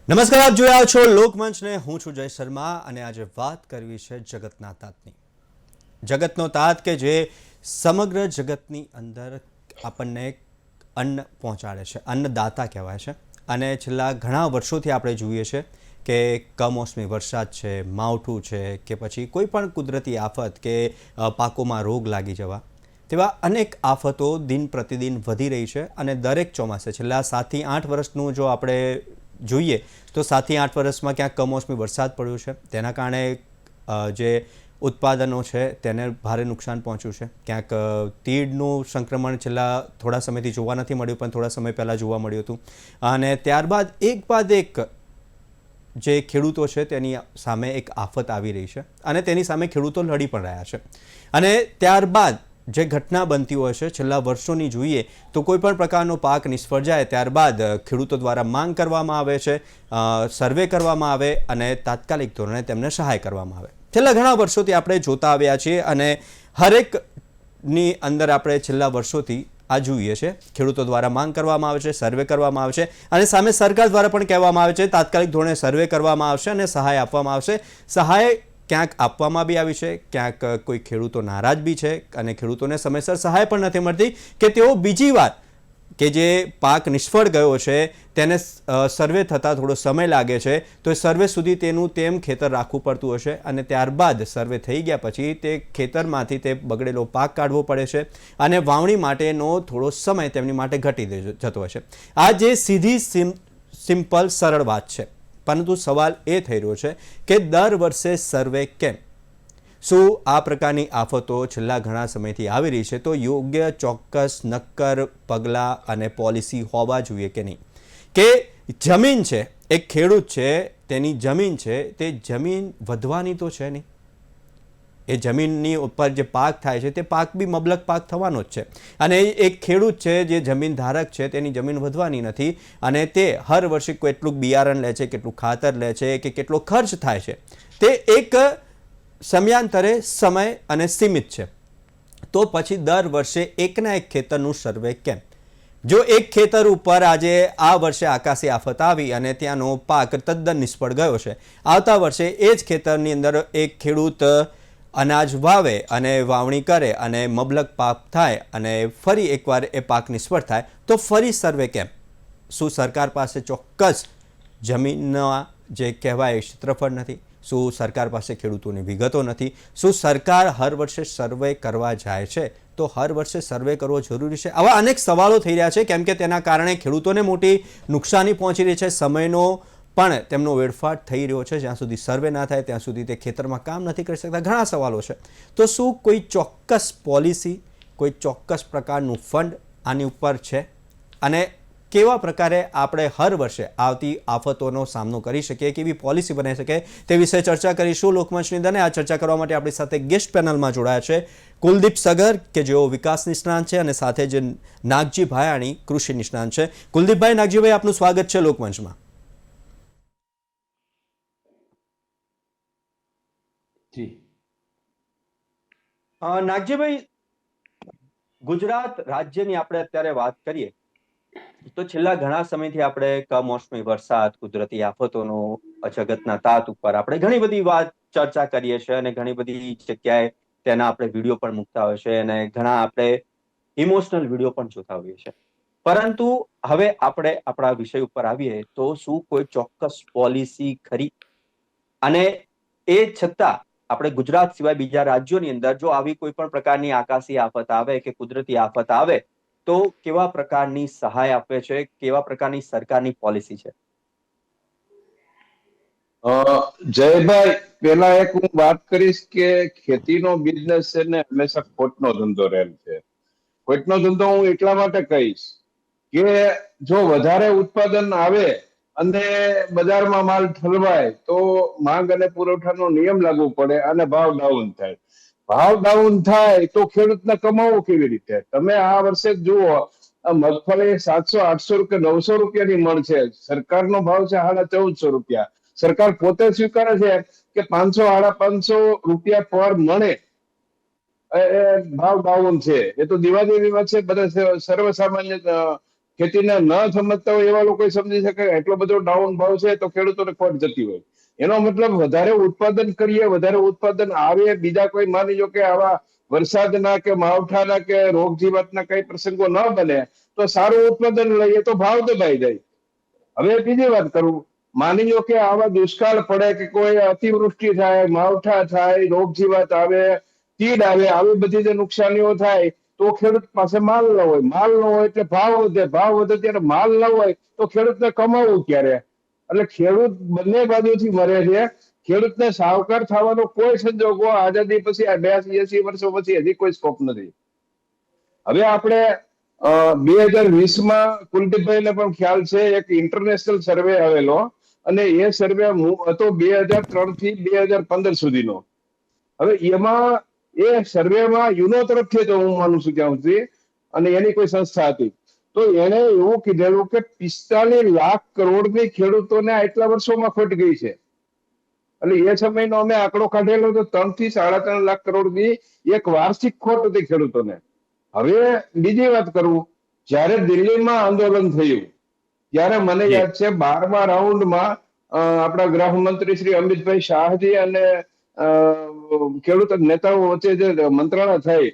નમસ્કાર, આપ જોઈ રહ્યા છો લોકમંચને. હું છું જય શર્મા અને આજે વાત કરવી છે જગતના તાતની. જગતનો તાત કે જે સમગ્ર જગતની અંદર આપણને અન્ન પહોંચાડે છે, અન્નદાતા કહેવાય છે. અને છેલ્લા ઘણા વર્ષોથી આપણે જોઈએ છે કે કમોસમી વરસાદ છે, માવઠું છે કે પછી કોઈ પણ કુદરતી આફત કે પાકોમાં રોગ લાગી જવા, તેવા અનેક આફતો દિન પ્રતિદિન વધી રહી છે. અને દરેક ચોમાસે છેલ્લા 7 થી 8 વર્ષનું જો આપણે જોઈએ તો 7 થી 8 વર્ષમાં ક્યાંક કમોસમી વરસાદ પડ્યો છે, તેના કારણે જે ઉત્પાદનો છે તેને ભારે નુકસાન પહોંચ્યું છે. ક્યાંક તીડનું સંક્રમણ છેલ્લા થોડા સમયથી જોવા નથી મળ્યું, પણ થોડા સમય પહેલાં જોવા મળ્યું હતું. અને ત્યારબાદ એક બાદ એક જે ખેડૂતો છે તેની સામે એક આફત આવી રહી છે અને તેની સામે ખેડૂતો લડી પણ રહ્યા છે. અને ત્યારબાદ જે ઘટના બનતી હોય છે છેલ્લા વર્ષોની જોઈએ તો કોઈ પણ પ્રકારનો પાક નિષ્ફળ જાય ત્યારબાદ ખેડૂતો દ્વારા માંગ કરવામાં આવે છે, સર્વે કરવામાં આવે અને તાત્કાલિક ધોરણે તેમને સહાય કરવામાં આવે. છેલ્લા ઘણા વર્ષોથી આપણે જોતા આવ્યા છીએ અને હરેકની અંદર આપણે છેલ્લા વર્ષોથી આ જોઈએ છે. ખેડૂતો દ્વારા માંગ કરવામાં આવે છે, સર્વે કરવામાં આવે છે અને સામે સરકાર દ્વારા પણ કહેવામાં આવે છે તાત્કાલિક ધોરણે સર્વે કરવામાં આવશે અને સહાય આપવામાં આવશે. સહાય ક્યાંક આપવામાં બી આવી છે, ક્યાંક કોઈ ખેડૂતો નારાજ બી છે અને ખેડૂતોને સમયસર સહાય પણ નથી મળતી કે તેઓ બીજી વાર કે જે પાક નિષ્ફળ ગયો છે તેને સર્વે થતાં થોડો સમય લાગે છે, તો એ સર્વે સુધી તેનું તેમ ખેતર રાખવું પડતું હશે અને ત્યારબાદ સર્વે થઈ ગયા પછી તે ખેતરમાંથી તે બગડેલો પાક કાઢવો પડે છે અને વાવણી માટેનો થોડો સમય તેમની માટે ઘટી જતો હશે. આ જે સીધી સિમ્પલ સરળ વાત છે, પરંતુ સવાલ એ થઈ રહ્યો છે કે દર વર્ષે સર્વે કેમ? શું આ પ્રકારની આફતો છેલ્લા ઘણા સમયથી આવી રહી છે તો યોગ્ય ચોક્કસ નક્કર પગલાં અને પોલિસી હોવા જોઈએ કે નહીં? કે જમીન છે, એક ખેડૂત છે, તેની જમીન છે, તે જમીન વધવાની તો છે નહીં. એ જમીનની ઉપર જે પાક થાય છે તે પાક બી મબલક પાક થવાનો જ છે. અને એક ખેડૂત છે જે જમીન ધારક છે તેની જમીન વધવાની નથી અને તે હર વર્ષે કેટલું બિયારણ લે છે, કેટલું ખાતર લે છે કે કેટલો ખર્ચ થાય છે તે એક સમયાંતરે સમય અને સીમિત છે. તો પછી દર વર્ષે એકના એક ખેતરનું સર્વે કેમ? જો એક ખેતર ઉપર આજે આ વર્ષે આકાશી આફત આવી અને ત્યાંનો પાક તદ્દન નિષ્ફળ ગયો છે, આવતા વર્ષે એ જ ખેતરની અંદર એક ખેડૂત અનાજ વાવે અને વાવણી કરે અને મબલક પાક થાય અને ફરી એકવાર એ પાક નિષ્ફળ થાય તો ફરી સર્વે કેમ? શું સરકાર પાસે ચોક્કસ જમીનના જે કહેવાય ક્ષેત્રફળ નથી? શું સરકાર પાસે ખેડૂતોની વિગતો નથી? શું સરકાર હર વર્ષે સર્વે કરવા જાય છે તો હર વર્ષે સર્વે કરવો જરૂરી છે? આવા અનેક સવાલો થઈ રહ્યા છે, કેમ કે તેના કારણે ખેડૂતોને મોટી નુકસાની પહોંચી રહી છે, સમયનો પણ તેમનો વેડફાટ થઈ રહ્યો છે. જ્યાં સુધી સર્વે ના થાય ત્યાં સુધી તે ખેતરમાં કામ નથી કરી શકતા. ઘણા સવાલો છે. તો શું કોઈ ચોક્કસ પોલિસી, કોઈ ચોક્કસ પ્રકારનું ફંડ આની ઉપર છે? અને કેવા પ્રકારે આપણે હર વર્ષે આવતી આફતોનો સામનો કરી શકીએ, કેવી પોલિસી બનાવી શકીએ, તે વિશે ચર્ચા કરીશું લોકમંચની અંદર. આ ચર્ચા કરવા માટે આપણી સાથે ગેસ્ટ પેનલમાં જોડાયા છે કુલદીપ સગર કે જેઓ વિકાસ નિષ્ણાંત છે અને સાથે જ નાગજી ભાયાણી કૃષિ નિષ્ણાંત છે. કુલદીપભાઈ, નાગજીભાઈ, આપનું સ્વાગત છે લોકમંચમાં. નાગજીભાઈ, ગુજરાત રાજ્યની આપણે અત્યારે વાત કરીએ તો છેલ્લા ઘણા સમયથી આપણે કમોસમી વરસાદ, કુદરતી આફતોનો જગતના તાત ઉપર આપણે ઘણી બધી વાત ચર્ચા કરીએ છીએ અને ઘણી બધી જગ્યાએ તેના આપણે વિડીયો પણ મૂકતા હોય છે અને ઘણા આપણે ઇમોશનલ વિડીયો પણ જોતા હોઈએ છીએ. પરંતુ હવે આપણે આપણા વિષય ઉપર આવીએ તો શું કોઈ ચોક્કસ પોલિસી ખરી? અને એ છતાં આપણે ગુજરાત સિવાય બીજા રાજ્યોની અંદર જો આવી કોઈ પણ પ્રકારની આકાશી આફત આવે કે કુદરતી આફત આવે તો કેવા પ્રકારની સહાય આપે છે, કેવા પ્રકારની સરકારની પોલિસી છે? જયભાઈ, પેલા એક હું વાત કરીશ કે ખેતીનો બિઝનેસ છે ને હંમેશા ખોટનો ધંધો રહેલ છે. ખોટનો ધંધો હું એટલા માટે કહીશ કે જો વધારે ઉત્પાદન આવે અને બજારમાં માલ ઠલવાય તો માંગ અને પુરવઠાનો નિયમ લાગુ પડે અને ભાવ ડાઉન થાય. ભાવ ડાઉન થાય તો ખેડૂતને કમાવું કેવી રીતે? તમે આ વર્ષે જુઓ, મગફળી 700-800 રૂપિયા 900 રૂપિયાની મણ છે. સરકારનો ભાવ છે 1450 રૂપિયા. સરકાર પોતે સ્વીકારે છે કે 500-550 રૂપિયા પર મણે ભાવ ડાઉન છે. એ તો દિવાળીની વાત છે, બધા સર્વસામાન્ય ખેતીને ન સમજતા હોય એવા લોકો સમજી શકે એટલો બધો ડાઉન ભાવ છે તો ખેડૂતોને ખોટ જતી હોય. એનો મતલબ વધારે ઉત્પાદન કરીએ, વધારે ઉત્પાદન આવે, બીજા કોઈ માની લો કે આવા વરસાદના કે માવઠાના કે રોગ જીવાતના કઈ પ્રસંગો ન બને તો સારું ઉત્પાદન લઈએ તો ભાવ દબાઈ જાય. હવે બીજી વાત કરું, માની લો કે આવા દુષ્કાળ પડે કે કોઈ અતિવૃષ્ટિ થાય, માવઠા થાય, રોગ જીવાત આવે, તીડ આવે, આવી બધી જે નુકસાનીઓ થાય તો ખેડૂત પાસે માલ ન હોય, માલ ન હોય એટલે ભાવ વધે, ભાવ વધે ત્યારે માલ ન હોય તો ખેડૂતને કમાવું ક્યારે? એટલે ખેડૂત બંને બાજુથી મરે છે. ખેડૂતને સાવકાર થવાનો કોઈ સંજોગો આઝાદી પછી આ 82-80 વર્ષો પછી હજી કોઈ સ્કોપ નથી. હવે આપણે 2020માં કુલદીપભાઈને પણ ખ્યાલ છે, એક ઇન્ટરનેશનલ સર્વે આવેલો અને એ સર્વે હતો 2003 થી 2015 સુધીનો. હવે એમાં એ સર્વેમાં યુનો તરફથી તો હું માનું છું ત્યાં સુધી, અને એની કોઈ સંસ્થા હતી, તો એને એવું કીધેલું કે 45 લાખ કરોડની ખેડૂતોને આટલા વર્ષોમાં ખોટ ગઈ છે. એટલે એ સમયનો અમે આંકડો કાઢેલો તો 3 થી 3.5 લાખ કરોડની એક વાર્ષિક ખોટ હતી ખેડૂતોને. હવે બીજી વાત કરું, જ્યારે દિલ્હીમાં આંદોલન થયું ત્યારે મને યાદ છે 12મા રાઉન્ડમાં આપણા ગૃહમંત્રી શ્રી અમિતભાઈ શાહજી અને ખેડૂત નેતાઓ વચ્ચે જે મંત્રણા થઈ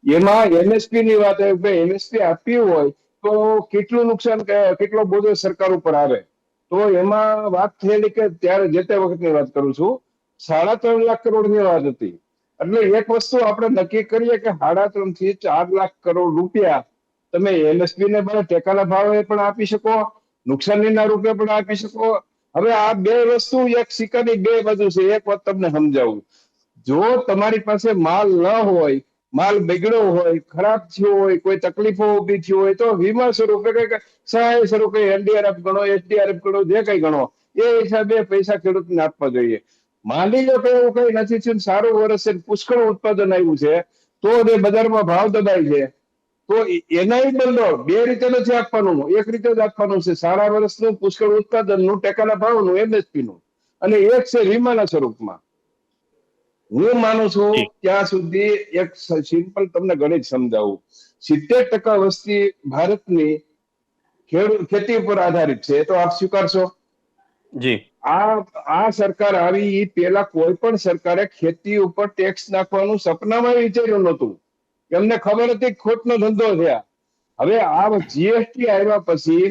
એમાં એમએસપી ની વાત આવી કે એમએસપી આપવી હોય તો કેટલું નુકસાન, કેટલો બોજો સરકાર ઉપર આવે. તો એમાં વાત થયેલી કે ત્યારે જે તે વખતની વાત કરું છું, 3.5 લાખ કરોડની વાત હતી. એટલે એક વસ્તુ આપણે નક્કી કરીએ કે 3.5 થી 4 લાખ કરોડ રૂપિયા તમે એમએસપી ને બને ટેકાના ભાવે પણ આપી શકો, નુકસાનીના રૂપે પણ આપી શકો. હવે આ બે વસ્તુ એક સિક્કાની બે બાજુ છે. એક વાત તમને સમજાવું, જો તમારી પાસે માલ ન હોય, માલ બગડ્યો હોય, ખરાબ થયો હોય, કોઈ તકલીફો ઉભી થઈ હોય તો વીમા સ્વરૂપે કઈ સહાય સ્વરૂપે એનડીઆરએફ ગણો, એચડીઆરએફ ગણો, જે કઈ ગણો એ હિસાબે પૈસા ખેડૂતને આપવા જોઈએ. માની લો કે એવું કઈ નથી થયું, સારું વર્ષ છે, પુષ્કળ ઉત્પાદન આવ્યું છે, તો જે બજારમાં ભાવ દબાય છે તો એનાય બદલો બે રીતે નથી આપવાનું, એક રીતે જ આપવાનું છે. સારા વર્ષનું પુષ્કળ ઉત્પાદનનું, ટેકાના ભાવનું, એમએસપી નું, અને એક છે વીમાના સ્વરૂપમાં. હું માનું છું ત્યાં સુધી એક સિમ્પલ તમને ગણિત સમજાવું, 70% વસ્તી ભારતની ખેતી ઉપર આધારિત છે, તો આપ સ્વીકારશો? જી. આ સરકાર આવી એ પેલા કોઈ પણ સરકારે ખેતી ઉપર ટેક્સ નાખવાનું સપનામાં વિચાર્યું નહોતું. એમને ખબર હતી ખોટનો ધંધો થયા. હવે આ જીએસટી આવ્યા પછી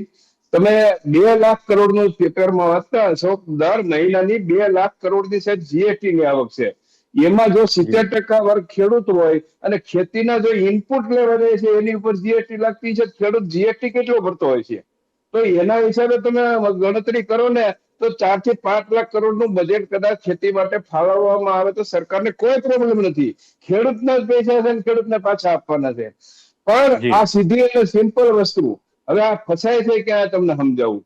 તમે 2 લાખ કરોડનું પેપરમાં વાંચતા હશો, દર મહિનાની 2 લાખ કરોડની સાહેબ જીએસટી ની આવક છે. એમાં જો 70% વર્ગ ખેડૂત હોય અને ખેતીના જો ઇનપુટ લેવા જાય છે એની ઉપર જીએસટી લાગતી છે, ખેડૂત જીએસટી કેટલો ભરતો હોય છે? તો એના હિસાબે તમે ગણતરી કરો ને તો 4 થી 5 લાખ કરોડનું બજેટ કદાચ ખેતી માટે ફાળવવામાં આવે તો સરકારને કોઈ પ્રોબ્લેમ નથી. ખેડૂતના જ પૈસા છે ને ખેડૂતને પાછા આપવાના છે. પણ આ સીધી અને સિમ્પલ વસ્તુ, હવે આ ફસાય છે ક્યાં તમને સમજાવું.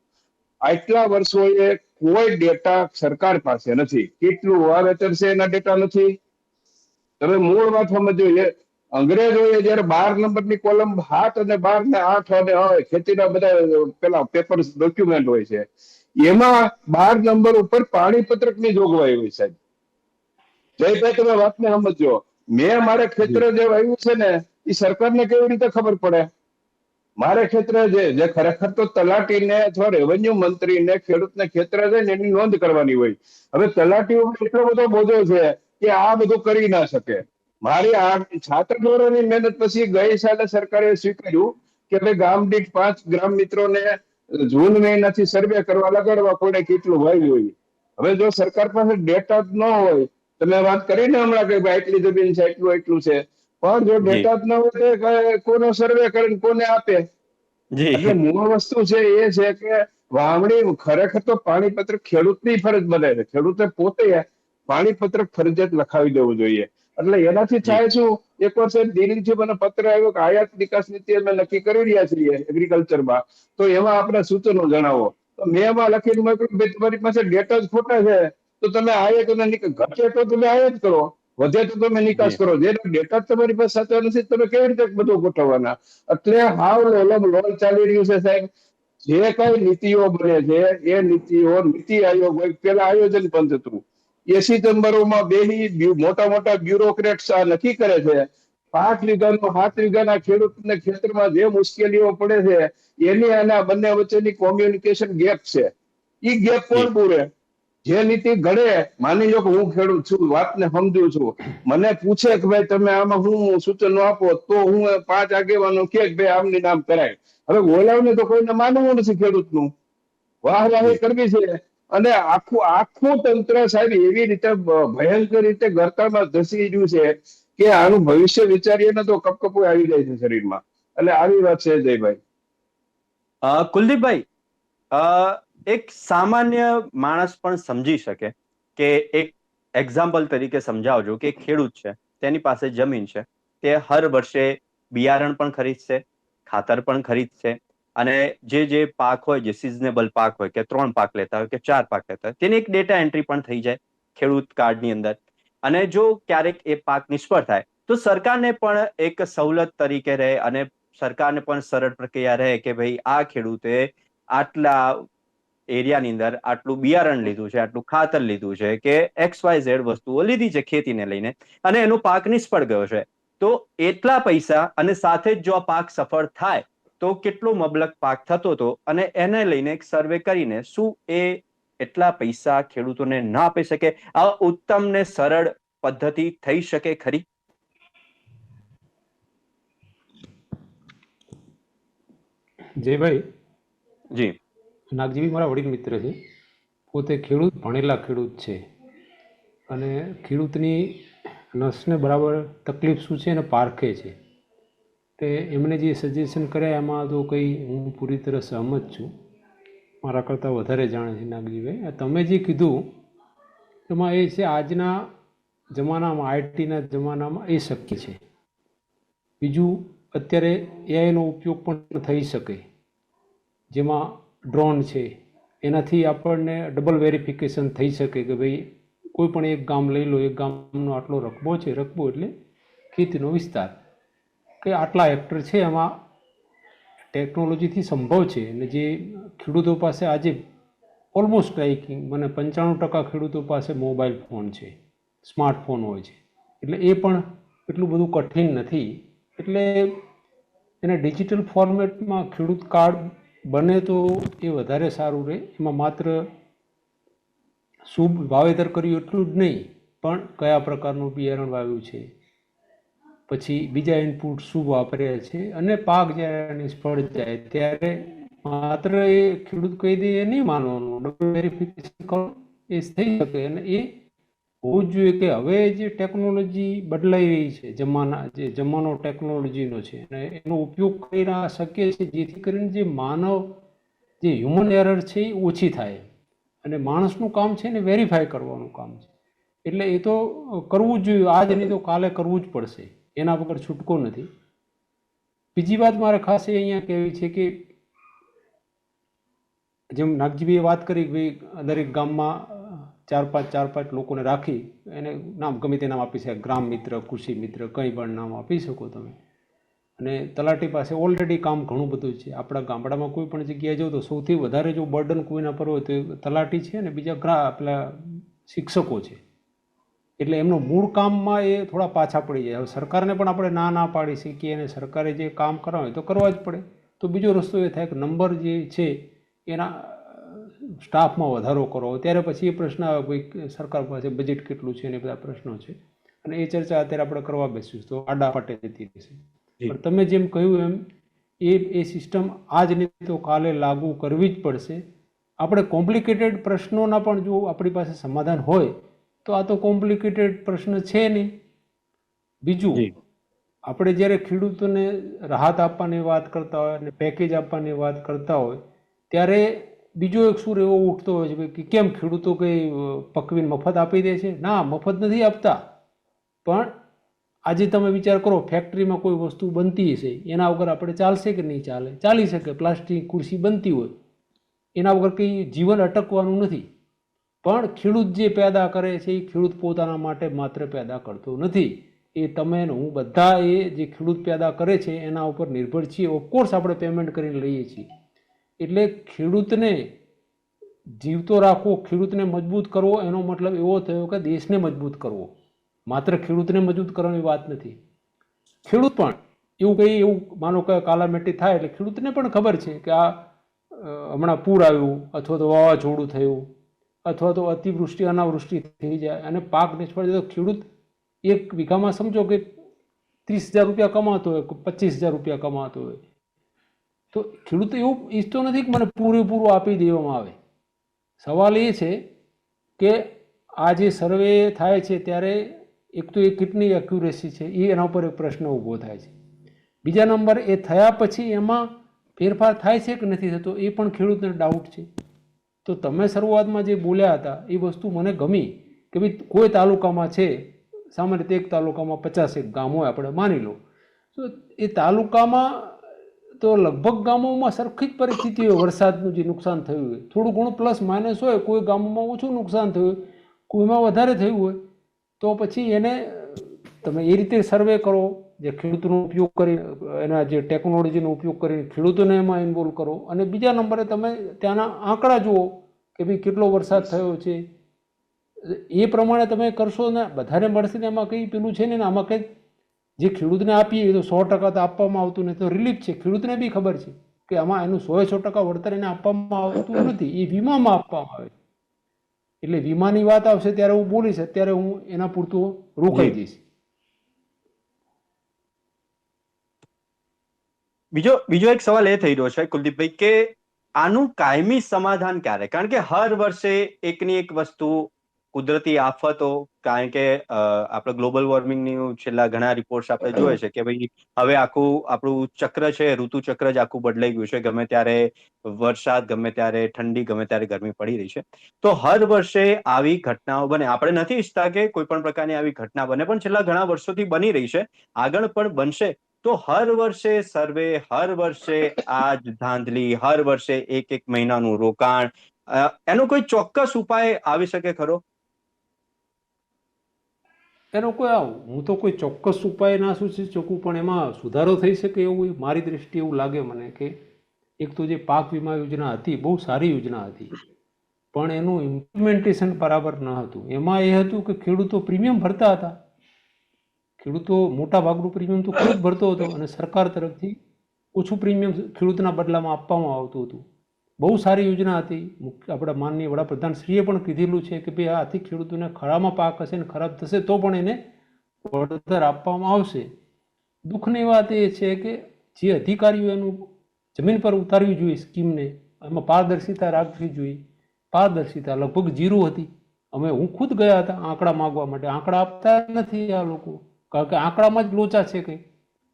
આટલા વર્ષોએ કોઈ ડેટા સરકાર પાસે નથી. કેટલું વાવેતર છે એના ડેટા નથી. તમે મૂળ વાત સમજો, અંગ્રેજોએ જયારે 12 નંબરની કોલમ 7 અને 12 ને 8 અને હોય ખેતીના બધા પેલા પેપર ડોક્યુમેન્ટ હોય છે, એમાં 12 નંબર ઉપર પાણી પત્રકની જોગવાઈ હોય સાહેબ. જયભાઈ તમે વાતને સમજો, મેં મારે ખેતર જે વાવ્યું છે ને એ સરકારને કેવી રીતે ખબર પડે? મારે ખેતર જે ખરેખર તો તલાટીને અથવા રેવન્યુ મંત્રીને ખેડૂતને ખેતર છે ને એની નોંધ કરવાની હોય. હવે તલાટી ઉપર એટલો બધો બોજો છે કે આ બધું કરી ના શકે. મારી આ છાત્ર ધોરણની મહેનત પછી ગઈ સાલે સરકારે સ્વીકાર્યું કે ભાઈ ગામ દીઠ 5 ગ્રામ મિત્રોને જૂન મહિનાથી સર્વે કરવા લગાડવા, કોને કેટલું વાવ્યું હોય. હવે જો સરકાર પાસે ડેટા જ ન હોય, તમે વાત કરીને હમણાં કે ભાઈ આટલી જમીન છે, એટલું છે, પણ જો ડેટા જ ન હોય તો કોનો સર્વે કરીને કોને આપે? એટલે મૂળ વસ્તુ છે એ છે કે વાવણી ખરેખર તો પાણી પત્રક ખેડૂતની ફરજ બને છે. ખેડૂતે પોતે પાણી પત્રક ફરજિયાત લખાવી દેવું જોઈએ. એટલે એનાથી થાય શું, એક વર્ષે દિલ્હીથી મને પત્ર આવ્યો કે આયાત નિકાસ નીતિ અમે નક્કી કરી રહ્યા છીએ એગ્રીકલ્ચરમાં, તો એમાં આપણે સૂચનો જણાવો. તો મેં એમાં લખીને મોકલ્યું ભાઈ તમારી પાસે ડેટા જ ખોટા છે તો તમે આયાત અને ઘટે તો તમે આયાત કરો, વધે તો તમે નિકાસ કરો. જે ડેટા તમારી પાસે સાચા નથી તમે કેવી રીતે બધું ગોઠવવાના? એટલે હાવ લોલ ચાલી રહ્યું છે સાહેબ. જે કઈ નીતિઓ બને છે એ નીતિઓ નીતિ આયોગ પેલા આયોજન પંચ હતું, 80 ચેમ્બરોમાં બેહી મોટા મોટા બ્યુરોક્રેટ્સ આ નક્કી કરે છે 5 વીઘાનો 7 વીઘાના ખેડૂતને ખેતરમાં જે મુશ્કેલીઓ પડે છે એની અને આ બંને વચ્ચેની કોમ્યુનિકેશન ગેપ છે. ઈ ગેપ જી કોણ પૂરે? જે નીતિ ઘડે, માની લો કે હું ખેડૂત છું, વાતને સમજુ છું, મને પૂછે કે ભાઈ તમે આમાં હું સૂચનો આપો, તો હું 5 આગેવાનો કે ભાઈ આમની નામ કરાય. હવે બોલાવને તો કોઈને માનવું નથી ખેડૂતનું, વાહવાહી જી કરવી છે. અને આખું આખું તંત્ર સાહેબ એવી રીતે ભયંકર રીતે ગરકામાં ધસી રહ્યું છે કે આનું ભવિષ્ય વિચારીએ ને તો કપકપું આવી જાય છે શરીરમાં. એટલે આવી વાત છે જયભાઈ. કુલદીપભાઈ, એક સામાન્ય માણસ પણ સમજી શકે કે એક એક્ઝામ્પલ તરીકે સમજાવજો કે ખેડૂત છે, તેની પાસે જમીન છે, તે હર વર્ષે બિયારણ પણ ખરીદશે, ખાતર પણ ખરીદશે, અને જે પાક હોય, જે સિઝનેબલ પાક હોય, કે 3 પાક લેતા હોય કે 4 પાક લેતા હોય, તેની એક ડેટા એન્ટ્રી પણ થઈ જાય ખેડૂત કાર્ડની અંદર. અને જો ક્યારેક એ પાક નિષ્ફળ થાય તો સરકારને પણ એક સવલત તરીકે રહે, અને સરકારને પણ સરળ પ્રક્રિયા રહે કે ભાઈ આ ખેડૂતે આટલા એરિયાની અંદર આટલું બિયારણ લીધું છે, આટલું ખાતર લીધું છે, કે XYZ વસ્તુઓ લીધી છે ખેતીને લઈને, અને એનો પાક નિષ્ફળ ગયો છે, તો એટલા પૈસા, અને સાથે જ જો આ પાક સફળ થાય તો કેટલો મબલક પાક થતો હતો, અને એને લઈને એક સર્વે કરીને શું એ એટલા પૈસા ખેડૂતોને ના આપી શકે? આ ઉત્તમ ને સરળ પદ્ધતિ થઈ શકે ખરી? જયભાઈ, જી નાગજીભાઈ મારા વડીલ મિત્ર છે, પોતે ખેડૂત, ભણેલા ખેડૂત છે, અને ખેડૂતની નસને બરાબર તકલીફ શું છે એને પારખે છે. તે એમને જે સજેશન કર્યા એમાં તો કંઈ હું પૂરી તરહ સહમત છું, મારા કરતાં વધારે જાણે છે નાગજીભાઈ. તમે જે કીધું એમાં એ છે, આજના જમાનામાં, આઈટીના જમાનામાં એ શક્ય છે. બીજું, અત્યારે એઆઈનો ઉપયોગ પણ થઈ શકે, જેમાં ડ્રોન છે, એનાથી આપણને ડબલ વેરિફિકેશન થઈ શકે કે ભાઈ કોઈ પણ એક ગામ લઈ લો, એક ગામનો આટલો રકબો છે, રકબો એટલે ખેતીનો વિસ્તાર, કે આટલા હેક્ટર છે, એમાં ટેકનોલોજીથી સંભવ છે. અને જે ખેડૂતો પાસે આજે ઓલમોસ્ટ લાઈક મને 95% ખેડૂતો પાસે મોબાઈલ ફોન છે, સ્માર્ટફોન હોય છે, એટલે એ પણ એટલું બધું કઠિન નથી. એટલે એના ડિજિટલ ફોર્મેટમાં ખેડૂત કાર્ડ બને તો એ વધારે સારું રહે. એમાં માત્ર શું વાવેતર કર્યું એટલું જ નહીં, પણ કયા પ્રકારનું બિયારણ વાવ્યું છે, પછી બીજા ઇનપુટ શું વાપર્યા છે, અને પાક જ્યારે નિષ્ફળ જાય ત્યારે માત્ર એ ખેડૂત કહી દે એ નહીં માનવાનું, ડબલ વેરિફિકેશન કરો એ થઈ શકે. અને એ હોવું જ જોઈએ કે હવે જે ટેકનોલોજી બદલાઈ રહી છે, જે જમાનો ટેકનોલોજીનો છે, અને એનો ઉપયોગ કરી શકીએ છીએ જેથી કરીને જે માનવ, જે હ્યુમન એરર છે એ ઓછી થાય. અને માણસનું કામ છે ને વેરીફાઈ કરવાનું કામ છે, એટલે એ તો કરવું જ જોઈએ. આજ નહીં તો કાલે કરવું જ પડશે, એના વગર છૂટકો નથી. બીજી વાત મારે ખાસ એ અહીંયા કહેવી છે કે જેમ નાગજીભાઈએ વાત કરી કે ભાઈ દરેક ગામમાં 4-5 લોકોને રાખી એને નામ ગમે તે નામ આપી શકે, ગ્રામ મિત્ર, કૃષિ મિત્ર, કંઈ પણ નામ આપી શકો તમે. અને તલાટી પાસે ઓલરેડી કામ ઘણું બધું છે. આપણા ગામડામાં કોઈ પણ જગ્યાએ જાઓ તો સૌથી વધારે જો બર્ડન કોઈના પર હોય તો તલાટી છે, અને બીજા પેલા શિક્ષકો છે. એટલે એમનું મૂળ કામમાં એ થોડા પાછા પડી જાય. હવે સરકારને પણ આપણે ના પાડી શકીએ, અને સરકારે જે કામ કરવા હોય તો કરવા જ પડે. તો બીજો રસ્તો એ થાય કે નંબર જે છે એના સ્ટાફમાં વધારો કરો. ત્યારે પછી એ પ્રશ્ન આવે ભાઈ સરકાર પાસે બજેટ કેટલું છે, અને બધા પ્રશ્નો છે, અને એ ચર્ચા અત્યારે આપણે કરવા બેસીશું તો આડા પાટે જતી રહેશે. પણ તમે જેમ કહ્યું એમ એ સિસ્ટમ આજ નહીં તો કાલે લાગુ કરવી જ પડશે. આપણે કોમ્પ્લિકેટેડ પ્રશ્નોના પણ જો આપણી પાસે સમાધાન હોય તો આ તો કોમ્પ્લિકેટેડ પ્રશ્ન છે નહીં. બીજું, આપણે જ્યારે ખેડૂતોને રાહત આપવાની વાત કરતા હોય અને પેકેજ આપવાની વાત કરતા હોય ત્યારે બીજો એક સૂર એવો ઉઠતો હોય છે કે કેમ ખેડૂતો કંઈ પકવીને મફત આપી દે છે? ના, મફત નથી આપતા. પણ આજે તમે વિચાર કરો, ફેક્ટરીમાં કોઈ વસ્તુ બનતી હશે, એના વગર આપણે ચાલશે કે નહીં ચાલે? ચાલી શકે. પ્લાસ્ટિક ખુરશી બનતી હોય, એના વગર કંઈ જીવન અટકવાનું નથી. પણ ખેડૂત જે પેદા કરે છે એ ખેડૂત પોતાના માટે માત્ર પેદા કરતો નથી. એ તમે હું બધા એ જે ખેડૂત પેદા કરે છે એના ઉપર નિર્ભર છીએ. ઓફકોર્સ આપણે પેમેન્ટ કરીને લઈએ છીએ. એટલે ખેડૂતને જીવતો રાખવો, ખેડૂતને મજબૂત કરવો, એનો મતલબ એવો થયો કે દેશને મજબૂત કરવો. માત્ર ખેડૂતને મજબૂત કરવાની વાત નથી. ખેડૂત પણ એવું માનો કે કાલામેટી થાય એટલે ખેડૂતને પણ ખબર છે કે આ હમણાં પૂર આવ્યું અથવા તો વાવાઝોડું થયું અથવા તો અતિવૃષ્ટિ અનાવૃષ્ટિ થઈ જાય અને પાક નિષ્ફળ જાય તો ખેડૂત એક વીઘામાં સમજો કે 30,000 રૂપિયા કમાતો હોય, 25,000 રૂપિયા કમાતો હોય, તો ખેડૂત એવું ઈચ્છતો નથી કે મને પૂરેપૂરું આપી દેવામાં આવે. સવાલ એ છે કે આ જે સર્વે થાય છે ત્યારે એક તો એ કેટલી એક્યુરેસી છે એ એના ઉપર એક પ્રશ્ન ઊભો થાય છે. બીજા નંબર એ થયા પછી એમાં ફેરફાર થાય છે કે નથી થતો એ પણ ખેડૂતને ડાઉટ છે. તો તમે શરૂઆતમાં જે બોલ્યા હતા એ વસ્તુ મને ગમી કે ભાઈ કોઈ તાલુકામાં છે, સામાન્ય રીતે એક તાલુકામાં 50 ગામો હોય આપણે માની લો, તો એ તાલુકામાં તો લગભગ ગામોમાં સરખી જ પરિસ્થિતિ હોય. વરસાદનું જે નુકસાન થયું હોય થોડું ઘણું પ્લસ માઇનસ હોય, કોઈ ગામોમાં ઓછું નુકસાન થયું હોય, કોઈમાં વધારે થયું હોય, તો પછી એને તમે એ રીતે સર્વે કરો, જે ખેડૂતોનો ઉપયોગ કરી એના જે ટેકનોલોજીનો ઉપયોગ કરીને ખેડૂતોને એમાં ઇન્વોલ્વ કરો. અને બીજા નંબરે તમે ત્યાંના આંકડા જુઓ કે ભાઈ કેટલો વરસાદ થયો છે, એ પ્રમાણે તમે કરશો ને બધાને મળશે ને એમાં કંઈ પેલું છે ને આમાં કંઈ જે ખેડૂતને આપીએ તો 100% તો આપવામાં આવતું નથી, તો રિલીફ છે. ખેડૂતને બી ખબર છે કે આમાં એનું 100% વળતર એને આપવામાં આવતું નથી, એ વીમામાં આપવામાં આવે. એટલે વીમાની વાત આવશે ત્યારે હું બોલીશ, અત્યારે હું એના પૂરતું રોકાઈ જઈશ. બીજો એક સવાલ એ થઈ રહ્યો છે કુલદીપભાઈ કે આનું કાયમી સમાધાન ક્યારે? કારણ કે હર વર્ષે એકની એક વસ્તુ, કુદરતી આફતો, કારણ કે આપણે ગ્લોબલ વોર્મિંગની છેલ્લા ઘણા રિપોર્ટ્સ આપણે જોઈએ છે કે ભાઈ હવે આખું આપણું ચક્ર છે, ઋતુ ચક્ર જ આખું બદલાઈ ગયું છે. ગમે ત્યારે વરસાદ, ગમે ત્યારે ઠંડી, ગમે ત્યારે ગરમી પડી રહી છે. તો હર વર્ષે આવી ઘટનાઓ બને. આપણે નથી ઈચ્છતા કે કોઈ પણ પ્રકારની આવી ઘટના બને, પણ છેલ્લા ઘણા વર્ષોથી બની રહી છે, આગળ પણ બનશે. તો હર વર્ષે સર્વે, હર વર્ષે આ ધાંધલી, હર વર્ષે એક મહિનાનું રોકાણ, એનો કોઈ ચોક્કસ ઉપાય આવી શકે ખરો? એનો હું તો કોઈ ચોક્કસ ઉપાય ના સૂચી શકું, પણ એમાં સુધારો થઈ શકે એવું મારી દ્રષ્ટિએ એવું લાગે મને કે એક તો જે પાક વીમા યોજના હતી બહુ સારી યોજના હતી, પણ એનું ઇમ્પ્લિમેન્ટેશન બરાબર ન હતું. એમાં એ હતું કે ખેડૂતો પ્રીમિયમ ભરતા હતા, ખેડૂતો મોટા ભાગનું પ્રીમિયમ તો ખેડૂત ભરતો હતો અને સરકાર તરફથી ઓછું પ્રીમિયમ ખેડૂતના બદલામાં આપવામાં આવતું હતું. બહુ સારી યોજના હતી. આપણા માનનીય વડાપ્રધાનશ્રીએ પણ કીધેલું છે કે ભાઈ આથી ખેડૂતોને ખરામાં પાક હશે ને ખરાબ થશે તો પણ એને વળતર આપવામાં આવશે. દુઃખની વાત એ છે કે જે અધિકારીઓ એનું જમીન પર ઉતારવી જોઈએ સ્કીમને, એમાં પારદર્શિતા રાખવી જોઈએ, પારદર્શિતા લગભગ 0 હતી. હું ખુદ ગયા હતા આંકડા માગવા માટે, આંકડા આપતા નથી આ લોકો, કારણ કે આંકડામાં જ લોચા છે કંઈ.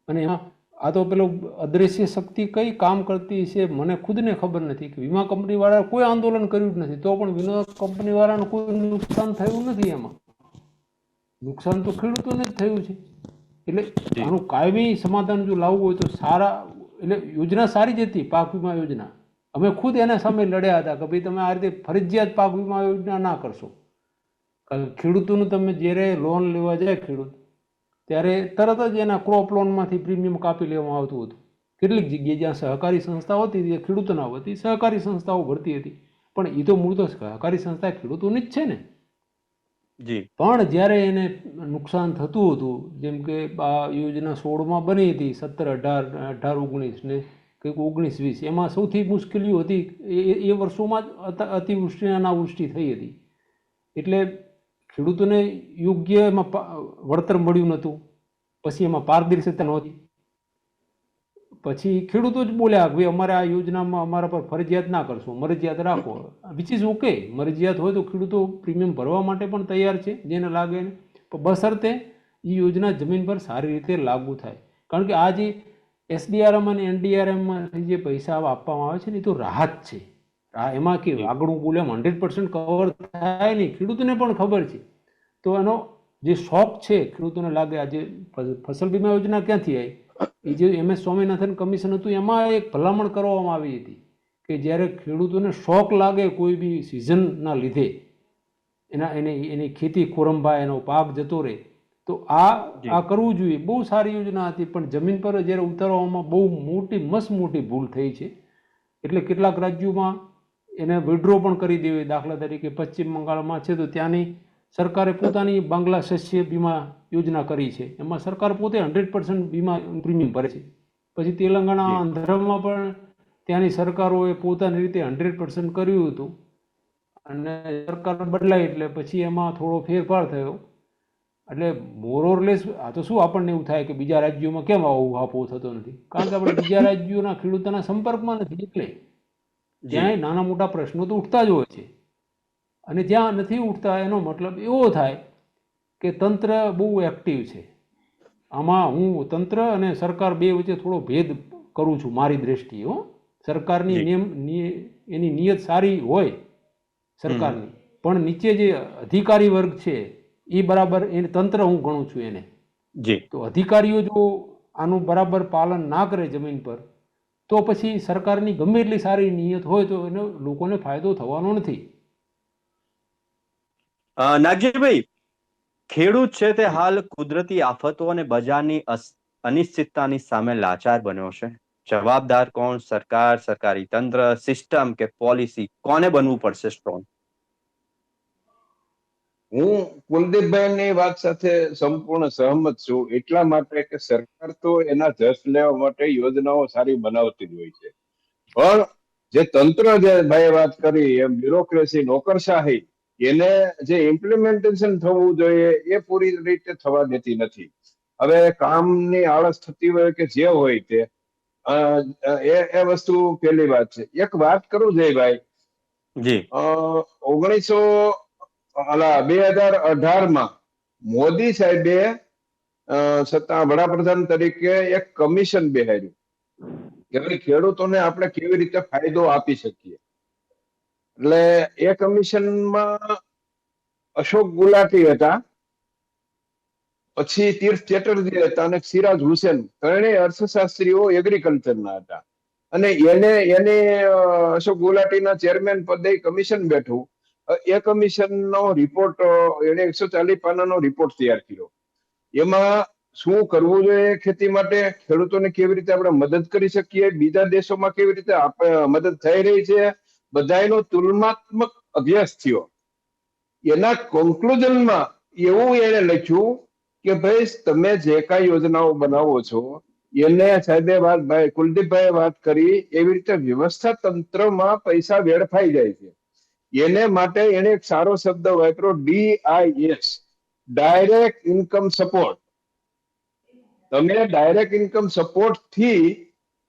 અને એમાં આ તો પેલો અદ્રશ્ય શક્તિ કઈ કામ કરતી છે મને ખુદને ખબર નથી. કે વીમા કંપનીવાળા કોઈ આંદોલન કર્યું જ નથી, તો પણ વીમા કંપનીવાળાને કોઈ નુકસાન થયું નથી. એમાં નુકસાન તો ખેડૂતોને જ થયું છે. એટલે આનું કાયમી સમાધાન જો લાવવું હોય તો સારા, એટલે યોજના સારી જ હતી પાક વીમા યોજના. અમે ખુદ એના સામે લડ્યા હતા કે ભાઈ તમે આ રીતે ફરજિયાત પાક વીમા યોજના ના કરશો. ખેડૂતોનું તમે જ્યારે લોન લેવા જાય ખેડૂત, ત્યારે તરત જ એના ક્રોપ લોનમાંથી પ્રીમિયમ કાપી લેવામાં આવતું હતું. કેટલીક જગ્યાએ જ્યાં સહકારી સંસ્થાઓ હતી તે ખેડૂતોના વતી સહકારી સંસ્થાઓ ભરતી હતી, પણ એ તો મૂળ તો સહકારી સંસ્થા ખેડૂતોની જ છે ને. પણ જ્યારે એને નુકસાન થતું હતું, જેમ કે આ યોજના 16માં બની હતી, 17, 18, 19 ને કંઈક 19, 20, એમાં સૌથી મુશ્કેલીઓ હતી એ વર્ષોમાં જ અતિવૃષ્ટિ અનાવૃષ્ટિ થઈ હતી. એટલે ખેડૂતોને યોગ્ય એમાં વળતર મળ્યું નહોતું. પછી એમાં પારદર્શિતા નહોતી. પછી ખેડૂતો જ બોલ્યા કે ભાઈ અમારે આ યોજનામાં અમારા પર ફરજિયાત ના કરશો, મરજિયાત રાખો. વિચ ઇઝ ઓકે, મરજિયાત હોય તો ખેડૂતો પ્રીમિયમ ભરવા માટે પણ તૈયાર છે જેને લાગે ને, પણ બશરતે એ યોજના જમીન પર સારી રીતે લાગુ થાય. કારણ કે આ જે SDRM અને NDRM જે પૈસા આપવામાં આવે છે ને એ તો રાહત છે. એમાં કે આગળ બોલ્યા 100% કવર થાય નહીં, ખેડૂતોને પણ ખબર છે. તો એનો જે શોખ છે ખેડૂતોને લાગે, આજે ફસલ વીમા યોજના ક્યાંથી આવી? એ જે MS સ્વામીનાથન કમિશન હતું એમાં એક ભલામણ કરવામાં આવી હતી કે જ્યારે ખેડૂતોને શોખ લાગે કોઈ બી સિઝનના લીધે એની ખેતી ખોરંભાય, એનો પાક જતો રહે, તો આ કરવું જોઈએ. બહુ સારી યોજના હતી, પણ જમીન પર જ્યારે ઉતારવામાં બહુ મોટી ભૂલ થઈ છે. એટલે કેટલાક રાજ્યોમાં એને વિડ્રો પણ કરી દેવી. દાખલા તરીકે પશ્ચિમ બંગાળમાં છે તો ત્યાંની સરકારે પોતાની બાંગ્લા શસ્ય વીમા યોજના કરી છે, એમાં સરકાર પોતે 100% વીમા પ્રીમિયમ ભરે છે. પછી તેલંગાણા, આંધ્રમાં પણ ત્યાંની સરકારોએ પોતાની રીતે 100% કર્યું હતું, અને સરકાર બદલાઈ એટલે પછી એમાં થોડો ફેરફાર થયો. એટલે મોરઓરલેસ આ તો શું આપણને એવું થાય કે બીજા રાજ્યોમાં કેમ આવો આપવો થતો નથી, કારણ કે આપણે બીજા રાજ્યોના ખેડૂતોના સંપર્કમાં નથી, એટલે ત્યાં નાના મોટા પ્રશ્નો તો ઉઠતા જ હોય છે. અને જ્યાં નથી ઉઠતા એનો મતલબ એવો થાય કે તંત્ર બહુ એક્ટિવ છે. આમાં હું તંત્ર અને સરકાર બે વચ્ચે થોડો ભેદ કરું છું મારી દ્રષ્ટિએ. સરકારની એની નિયત સારી હોય સરકારની, પણ નીચે જે અધિકારી વર્ગ છે એ બરાબર એને તંત્ર હું ગણું છું એને. તો અધિકારીઓ જો આનું બરાબર પાલન ના કરે જમીન પર, તો પછી સરકારની ગમે એટલી સારી નિયત હોય તો એને લોકોને ફાયદો થવાનો નથી. નાગજીભાઈ, ખેડૂત છે તે હાલ કુદરતી આફતો અને બજારની અનિશ્ચિતતાની સામે લાચાર બન્યો છે. જવાબદાર કોણ? સરકાર, સરકારી તંત્ર, સિસ્ટમ કે પોલિસી? કોને બનવું પડશે સ્ટ્રોંગ? હું કુલદીપભાઈની વાત સાથે સંપૂર્ણ સહમત છું, એટલા માટે કે સરકાર તો એના જશ લેવા માટે યોજનાઓ સારી બનાવતી જ હોય છે, પણ જે તંત્ર, જે ભાઈએ વાત કરી એમ બ્યુરોક્રેસી, નોકરશાહી, એને જે ઇમ્પ્લિમેન્ટેશન થવું જોઈએ એ પૂરી રીતે થવા દેતી નથી. હવે કામની આળસ થતી હોય કે જે હોય તે, એ વસ્તુ પહેલી વાત છે. એક વાત કરું જયભાઈ, 2018માં મોદી સાહેબે વડાપ્રધાન તરીકે એક કમિશન બેહાડ્યું કે ભાઈ ખેડૂતોને આપણે કેવી રીતે ફાયદો આપી શકીએ. એટલે એ કમિશનમાં અશોક ગુલાટી હતા, પછી તીર્થ ચેટર્જી હતા, અને સિરાજ હુસેન, ત્રણેય અર્થશાસ્ત્રીઓ એગ્રીકલ્ચરના હતા. અને એને અશોક ગુલાટીના ચેરમેન પદે કમિશન બેઠું. એ કમિશનનો રિપોર્ટ, એને 140 પાનાનો રિપોર્ટ તૈયાર કર્યો. એમાં શું કરવું જોઈએ ખેતી માટે, ખેડૂતોને કેવી રીતે આપણે મદદ કરી શકીએ, બીજા દેશોમાં કેવી રીતે મદદ થઈ રહી છે, બધાનો તુલનાત્મક અભ્યાસ થયો. એના કોન્ક્લુઝનમાં એવું એને લખ્યું કે ભાઈ તમે જે કાંઈ યોજનાઓ બનાવો છો એને સાહેબે ભાઈ કુલદીપભાઈએ વાત કરી એવી રીતે વ્યવસ્થા તંત્રમાં પૈસા વેડફાઈ જાય છે. એને માટે એને એક સારો શબ્દ વાપર્યો, DIS, ડાયરેક્ટ ઇન્કમ સપોર્ટ. તમે ડાયરેક્ટ ઇન્કમ સપોર્ટ થી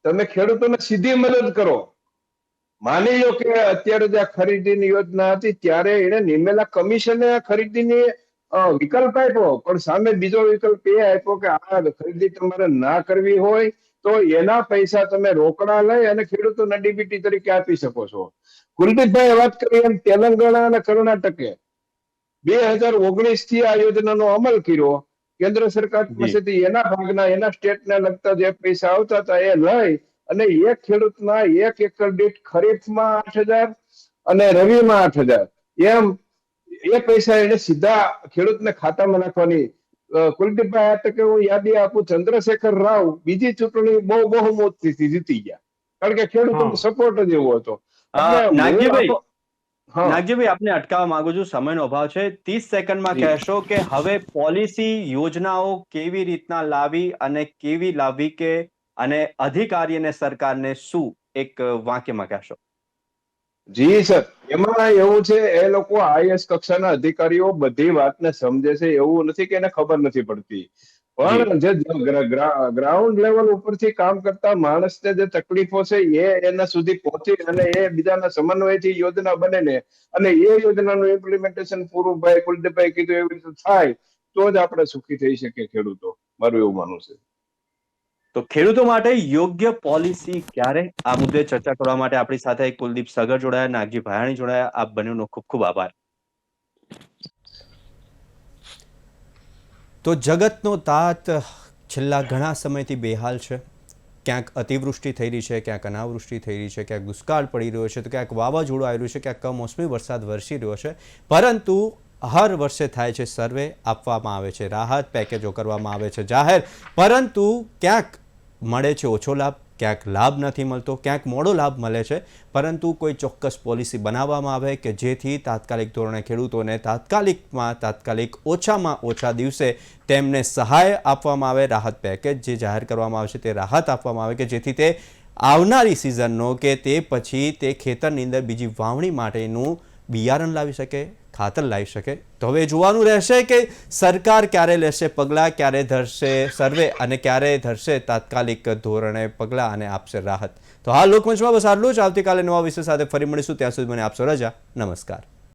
તમે ખેડૂતોને સીધી મદદ કરો. માની લો કે અત્યારે જે ખરીદીની યોજના હતી ત્યારે એને નિમેલા કમિશને ખરીદીની વિકલ્પ આપ્યો, પણ સામે બીજો વિકલ્પ એ આપ્યો કે આ ખરીદી તમારે ના કરવી હોય તો એના પૈસા તમે રોકડા લઈ અને ખેડૂતોને ડીબીટી તરીકે આપી શકો છો. કુલદીપભાઈએ વાત કરી એમ તેલંગાણા અને કર્ણાટકે 2019 થી આ યોજનાનો અમલ કર્યો. કેન્દ્ર સરકાર પાસેથી એના ભાગના, એના સ્ટેટને લગતા જે પૈસા આવતા હતા એ લઈ અને એક ખેડૂતના 1 એકર દીઠ ખરીફમાં 8,000 અને રવિમાં 8,000 એમ એ પૈસા એને સીધા ખેડૂતને ખાતામાં નાખવાની. કુલદીપભાઈ આ તકે હું યાદી આપું, ચંદ્રશેખર રાવ બીજી ચૂંટણી બહુ બહુમતથી જીતી ગયા, કારણ કે ખેડૂતોનો સપોર્ટ જ એવો હતો. નાગજીભાઈ, આપને અટકાવવા માંગુ છું, સમયનો અભાવ છે. 30 સેકન્ડમાં કહેશો કે હવે પોલિસી યોજનાઓ કેવી રીતના લાવી અને કેવી લાવવી કે, અને અધિકારી અને સરકારને શું એક વાક્યમાં કહેશો? જી સર, એમાં એવું છે એ લોકો IAS કક્ષાના અધિકારીઓ બધી વાતને સમજે છે, એવું નથી કે એને ખબર નથી પડતી, પણ જે ગ્રાઉન્ડ લેવલ ઉપરથી કામ કરતા માણસને જે તકલીફો છે એ એના સુધી પહોંચી અને એ બીજાના સમન્વયથી યોજના બને ને અને એ યોજનાનું ઇમ્પ્લિમેન્ટેશન પૂરું ભાઈ કુલદીપભાઈ કીધું એવી રીતે થાય તો જ આપણે સુખી થઈ શકીએ ખેડૂતો, મારું એવું માનવું છે. તો ખેડૂતો માટે યોગ્ય પોલિસી ક્યારે? આ મુદ્દે ચર્ચા કરવા માટે આપણી સાથે કુલદીપ સગર જોડાયા, નાગજી ભાયાણી જોડાયા. આપ બંનેનો ખૂબ ખૂબ આભાર. તો જગતનો તાત છેલ્લા ઘણા સમયથી બેહાલ છે. ક્યાંક અતિવૃષ્ટિ થઈ રહી છે, ક્યાંક અનાવૃષ્ટિ થઈ રહી છે, ક્યાંક દુષ્કાળ પડી રહ્યો છે, તો ક્યાંક વાવાઝોડું આવી રહ્યું છે, ક્યાંક કમોસમી વરસાદ વરસી રહ્યો છે. પરંતુ હર વર્ષે થાય છે સર્વે, આપવામાં આવે છે રાહત પેકેજો કરવામાં આવે છે જાહેર, પરંતુ ક્યાંક મળે છે ઓછો લાભ, ક્યાંક લાભ નથી મળતો, ક્યાંક મોડો લાભ મળે છે, પરંતુ કોઈ ચોક્કસ પોલિસી બનાવવામાં આવે કે જેથી તાત્કાલિક ધોરણે ખેડૂતોને તાત્કાલિક ઓછામાં ઓછા દિવસે તેમને સહાય આપવામાં આવે, રાહત પેકેજ જે જાહેર કરવામાં આવશે તે રાહત આપવામાં આવે કે જેથી તે આવનારી સિઝનનો કે તે પછી તે ખેતરની અંદર બીજી વાવણી માટેનું બિયારણ લાવી શકે, ખાતર લાવી શકે. તો હવે જોવાનું રહેશે કે સરકાર ક્યારે લેશે પગલાં, ક્યારે ધરશે સર્વે અને ક્યારે ધરશે તાત્કાલિક ધોરણે પગલાં અને આપશે રાહત. તો હાલ લોકમંચમાં બસ આટલું જ. આવતીકાલે નવા વિષય સાથે ફરી મળીશું. ત્યાં સુધી મને આપશો રજા. નમસ્કાર.